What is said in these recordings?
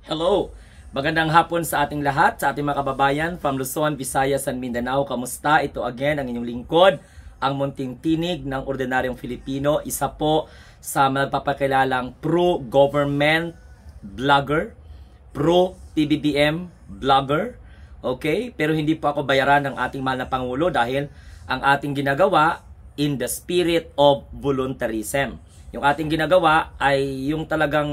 Hello! Magandang hapon sa ating lahat, sa ating mga kababayan from Luzon, Visayas, and Mindanao. Kamusta? Ito again ang inyong lingkod, ang munting tinig ng ordinaryong Filipino. Isa po sa magpapakilalang pro-government vlogger, pro-PBBM vlogger. Okay? Pero hindi po ako bayaran ng ating mahal na Pangulo dahil ang ating ginagawa in the spirit of voluntarism. Yung ating ginagawa ay yung talagang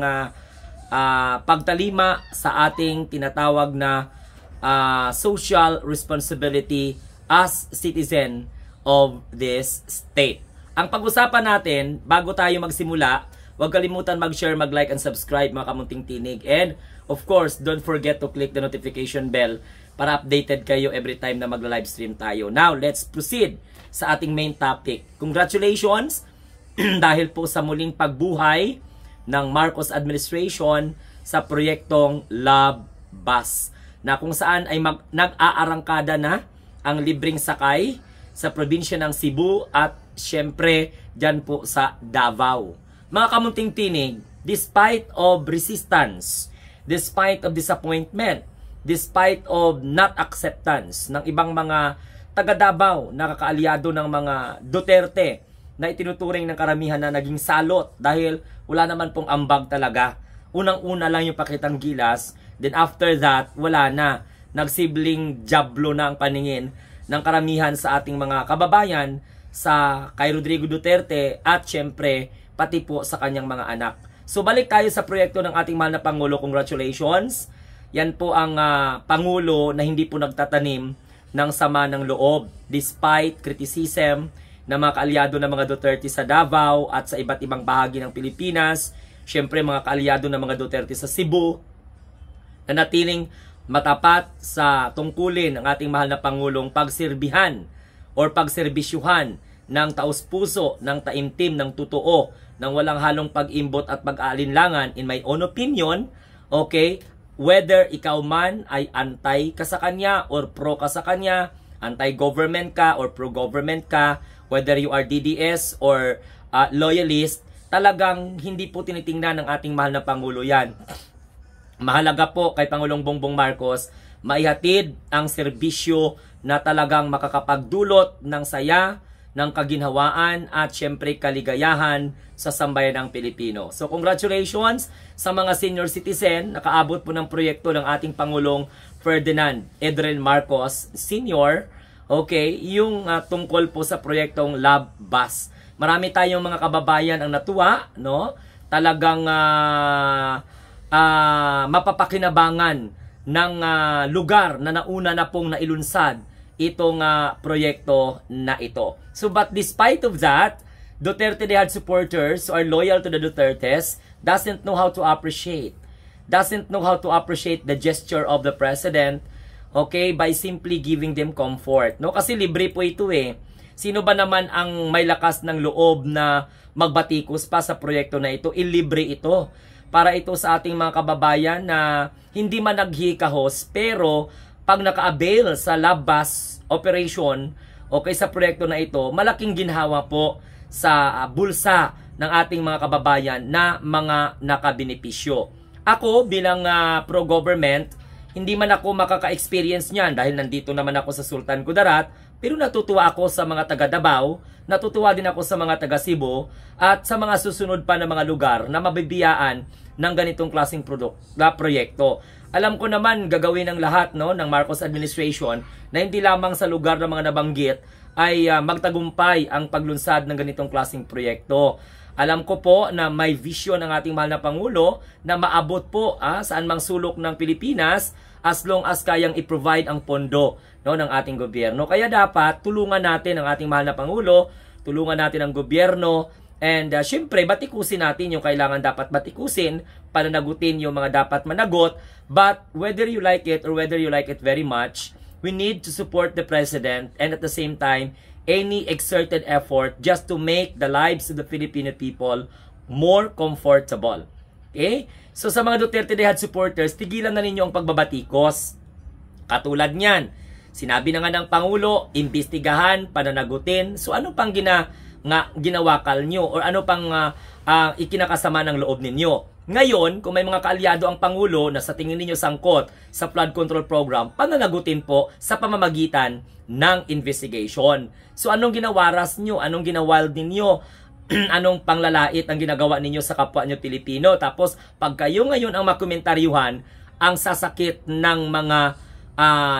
pagtalima sa ating tinatawag na social responsibility as citizen of this state. Ang pag-usapan natin, bago tayo magsimula, huwag kalimutan mag-share, mag-like, and subscribe mga kamunting tinig. And of course, don't forget to click the notification bell para updated kayo every time na magla-livestream tayo. Now, let's proceed sa ating main topic. Congratulations dahil po sa muling pagbuhay ng Marcos administration sa proyektong Love Bus na kung saan ay nag-aarangkada na ang libreng sakay sa probinsya ng Cebu at syempre dyan po sa Davao. Mga kamunting tinig, despite of resistance, despite of disappointment, despite of not acceptance ng ibang mga taga Davao na kakaalyado ng mga Duterte na itinuturing ng karamihan na naging salot dahil wala naman pong ambag talaga. Unang-una lang yung pakitang gilas, then after that, wala na. Nagsibling jablo na ang paningin ng karamihan sa ating mga kababayan sa kay Rodrigo Duterte at syempre pati po sa kanyang mga anak. So balik tayo sa proyekto ng ating mahal na Pangulo. Congratulations. Yan po ang Pangulo na hindi po nagtatanim ng sama ng loob despite criticism na mga kaalyado ng mga Duterte sa Davao at sa iba't ibang bahagi ng Pilipinas. Siyempre mga kaalyado ng mga Duterte sa Cebu na natiling matapat sa tungkulin ng ating mahal na Pangulong pagsirbihan or pagserbisyuhan ng taus-puso, ng taimtim, ng totoo, ng walang halong pag-imbot at pag-aalinlangan. In my own opinion, okay, whether ikaw man ay antay ka sa kanya or pro ka sa kanya, anti-government ka or pro-government ka, whether you are DDS or loyalist, talagang hindi po tinitingnan ng ating mahal na Pangulo yan. Mahalaga po kay Pangulong Bongbong Marcos, maihatid ang serbisyo na talagang makakapagdulot ng saya, ng kaginhawaan at syempre kaligayahan sa sambayan ng Pilipino. So congratulations sa mga senior citizen, nakaabot po ng proyekto ng ating Pangulong Ferdinand Edren Marcos Sr. Okay, yung tungkol po sa proyektong Love Bus. Marami tayong mga kababayan ang natuwa, no? Talagang mapapakinabangan ng lugar na nauna na pong nailunsad itong proyekto na ito. So but despite of that, Duterte Dehad supporters who are loyal to the Dutertes doesn't know how to appreciate the gesture of the president, okay, by simply giving them comfort. No, kasi libre po ito eh. Sino ba naman ang may lakas ng loob na magbatikos pa sa proyekto na ito? Ilibre ito. Para ito sa ating mga kababayan na hindi man naghikahos, pero pag naka-avail sa Love Bus operation, okay, sa proyekto na ito, malaking ginhawa po sa bulsa ng ating mga kababayan na mga nakabenepisyo. Ako bilang pro-government, hindi man ako makaka-experience niyan dahil nandito naman ako sa Sultan Kudarat, pero natutuwa ako sa mga taga Davao, natutuwa din ako sa mga taga Cebu, at sa mga susunod pa na mga lugar na mabibiyaan ng ganitong klaseng proyekto. Alam ko naman gagawin ng lahat, no, ng Marcos administration na hindi lamang sa lugar ng mga nabanggit ay magtagumpay ang paglunsad ng ganitong klaseng proyekto. Alam ko po na may vision ng ating mahal na Pangulo na maabot po saan mang sulok ng Pilipinas as long as kayang i-provide ang pondo, no, ng ating gobyerno. Kaya dapat tulungan natin ang ating mahal na Pangulo, tulungan natin ang gobyerno, and syempre batikusin natin yung kailangan dapat batikusin, pananagutin yung mga dapat managot. But whether you like it or whether you like it very much, we need to support the president and at the same time any exerted effort just to make the lives of the Filipino people more comfortable. Okay? So sa mga Duterte Dehad supporters, tigilan na ninyo ang pagbabatikos. Katulad niyan, sinabi na nga ng Pangulo, imbestigahan, pananagutin. So ano pang ginawakal nyo? Or ano pang ikinakasama ng loob ninyo. Ngayon, kung may mga kaalyado ang Pangulo na sa tingin ninyo sangkot sa flood control program, pananagutin po sa pamamagitan ng investigation. So anong ginawaras nyo? Anong ginawild ninyo? Anong panglalait ang ginagawa ninyo sa kapwa nyo Pilipino? Tapos pag kayo ngayon ang makomentaryuhan, ang sasakit ng mga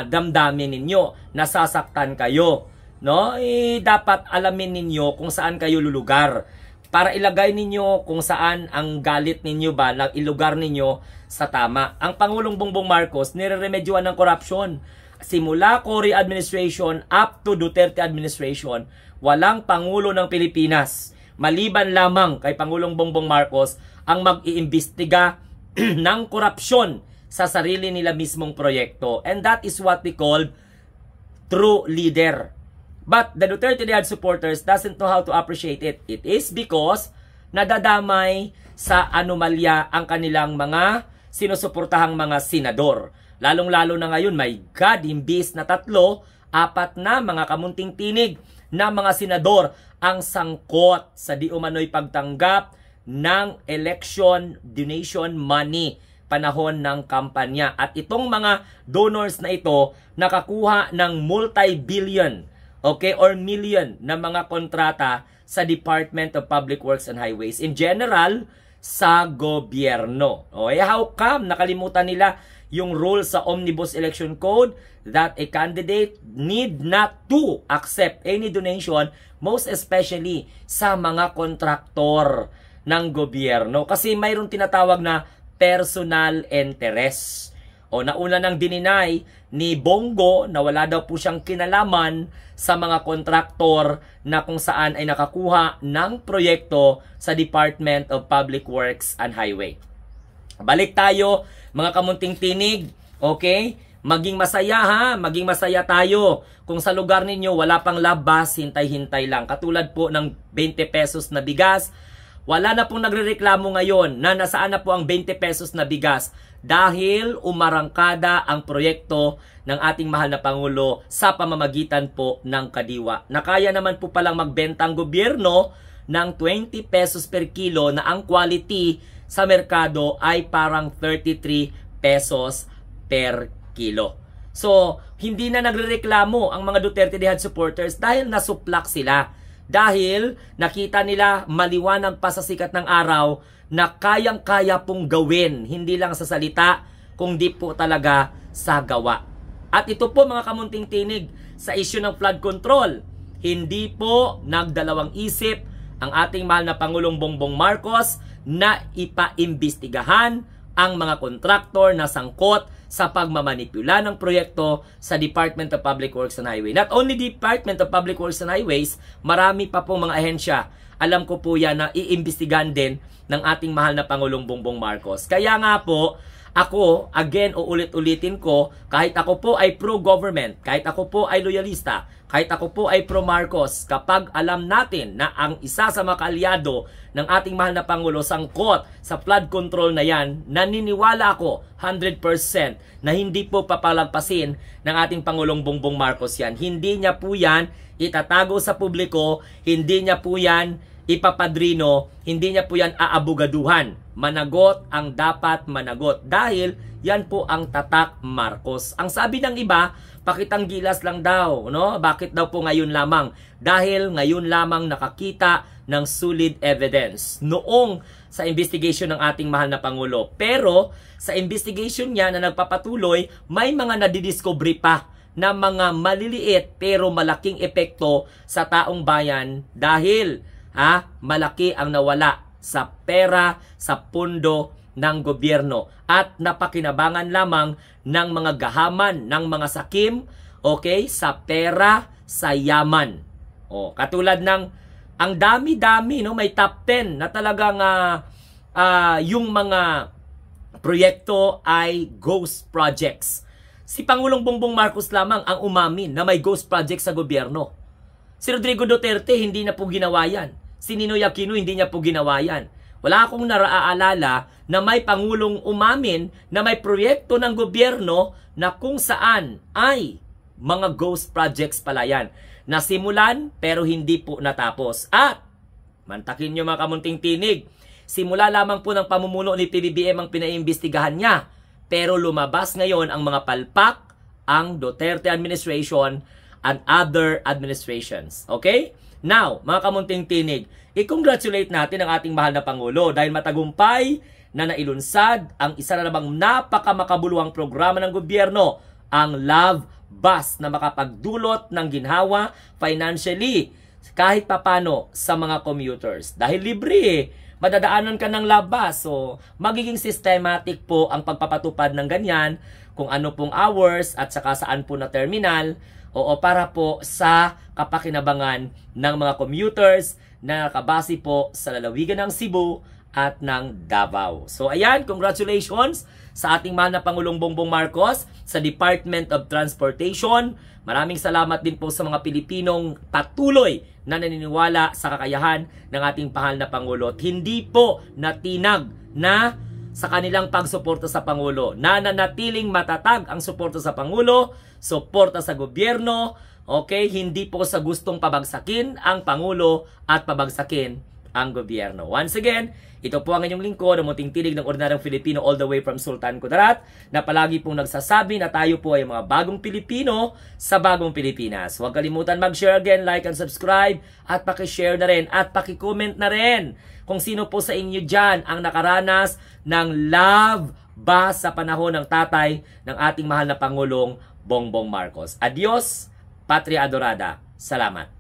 damdamin ninyo, nasasaktan kayo, no? Dapat alamin ninyo kung saan kayo lulugar para ilagay ninyo kung saan ang galit ninyo ba na ilugar ninyo sa tama. Ang Pangulong Bongbong Marcos nireremedyohan ng corruption. Simula Cory administration up to Duterte administration, walang Pangulo ng Pilipinas, maliban lamang kay Pangulong Bongbong Marcos, ang mag-iimbestiga ng korupsyon sa sarili nila mismong proyekto. And that is what we call true leader. But the Duterte Dayad supporters doesn't know how to appreciate it. It is because nadadamay sa anomalya ang kanilang mga sinusuportahang mga senador. Lalong-lalo na ngayon, my God, imbis na 3, 4 na mga kamunting tinig na mga senador ang sangkot sa di umano'y pagtanggap ng election donation money panahon ng kampanya. At itong mga donors na ito nakakuha ng multi-billion, okay, or million na mga kontrata sa Department of Public Works and Highways. In general, sa gobyerno. Okay, how come nakalimutan nila yung rule sa Omnibus Election Code that a candidate need not to accept any donation, most especially sa mga kontraktor ng gobyerno. Kasi mayroong tinatawag na personal interest. O nauna nang dininay ni Bongo na wala daw po siyang kinalaman sa mga kontraktor na kung saan ay nakakuha ng proyekto sa Department of Public Works and Highway. Balik tayo mga kamunting tinig, okay? Maging masaya ha, maging masaya tayo. Kung sa lugar ninyo wala pang labas, hintay-hintay lang. Katulad po ng 20 pesos na bigas, wala na pong nagrereklamo ngayon na nasaan na po ang 20 pesos na bigas dahil umarangkada ang proyekto ng ating mahal na Pangulo sa pamamagitan po ng kadiwa. Nakaya naman po palang magbenta ang gobyerno ng 20 pesos per kilo na ang quality sa merkado ay parang 33 pesos per kilo. So, hindi na nagrereklamo ang mga Duterte Dayad supporters dahil nasuplak sila. Dahil nakita nila maliwanag pa sa sikat ng araw na kayang-kaya pong gawin, hindi lang sa salita, kundi po talaga sa gawa. At ito po mga kamunting tinig sa issue ng flood control. Hindi po nagdalawang isip ang ating mahal na Pangulong Bongbong Marcos na ipaimbestigahan ang mga kontraktor na sangkot sa pagmamanipula ng proyekto sa Department of Public Works and Highways. Not only Department of Public Works and Highways, marami pa pong mga ahensya. Alam ko po yan na iimbestigahan din ng ating mahal na Pangulong Bongbong Marcos. Kaya nga po, ako, again, uulit-ulitin ko, kahit ako po ay pro-government, kahit ako po ay loyalista, kahit ako po ay pro-Marcos, kapag alam natin na ang isa sa mga kaalyado ng ating mahal na Pangulo sangkot sa flood control na yan, naniniwala ako 100% na hindi po papalagpasin ng ating Pangulong Bongbong Marcos yan. Hindi niya po yan itatago sa publiko, hindi niya po yan ipapadrino, hindi niya po yan aabugaduhan. Managot ang dapat managot dahil yan po ang tatak Marcos. Ang sabi ng iba, pakitang gilas lang daw, no? Bakit daw po ngayon lamang? Dahil ngayon lamang nakakita ng solid evidence noong sa investigation ng ating mahal na Pangulo. Pero sa investigation niya na nagpapatuloy, may mga nadidiscovery pa na mga maliliit pero malaking epekto sa taong bayan dahil malaki ang nawala sa pera, sa pondo ng gobyerno at napakinabangan lamang ng mga gahaman, ng mga sakim, okay, sa pera, sa yaman. Katulad ng ang dami-dami, no, may top 10 na talagang yung mga proyekto ay ghost projects. Si Pangulong Bongbong Marcos lamang ang umamin na may ghost project sa gobyerno. Si Rodrigo Duterte hindi na po ginawa yan. Si Ninoy Aquino hindi niya po ginawa yan. Wala akong naaalala na may Pangulong umamin na may proyekto ng gobyerno na kung saan ay mga ghost projects pala yan. Nasimulan pero hindi po natapos. At Mantakin nyo mga kamunting tinig. Simula lamang po ng pamumuno ni PBBM ang pinaimbestigahan niya. Pero lumabas ngayon ang mga palpak, ang Duterte administration and other administrations. Okay? Now, mga kamunting tinig, i-congratulate natin ang ating mahal na Pangulo dahil matagumpay na nailunsad ang isa na namang napakamakabuluhang programa ng gobyerno, ang Love Bus, na makapagdulot ng ginhawa financially kahit papano sa mga commuters. Dahil libre madadaanan ka ng Love Bus. So, magiging systematic po ang pagpapatupad ng ganyan, kung ano pong hours at saka saan po na terminal, para po sa kapakinabangan ng mga commuters na nakabase po sa lalawigan ng Cebu at ng Davao. So ayan, congratulations sa ating mahal na Pangulong Bongbong Marcos, sa Department of Transportation. Maraming salamat din po sa mga Pilipinong patuloy na naniniwala sa kakayahan ng ating mahal na Pangulo at hindi po natinag na sa kanilang pagsuporta sa Pangulo. Nananatiling matatag ang suporta sa Pangulo, suporta sa gobyerno, okay? Hindi po sa gustong pabagsakin ang Pangulo at pabagsakin ang gobyerno. Once again, ito po ang inyong lingkod, ang munting tinig ng ordinaryong Filipino all the way from Sultan Kudarat, na palagi pong nagsasabi na tayo po ay mga bagong Pilipino sa bagong Pilipinas. Huwag kalimutan mag-share again, like and subscribe, at pakishare na rin, at pakicomment na rin kung sino po sa inyo dyan ang nakaranas ng Love Bus sa panahon ng tatay ng ating mahal na Pangulong Bongbong Marcos. Adios, Patria Adorada. Salamat.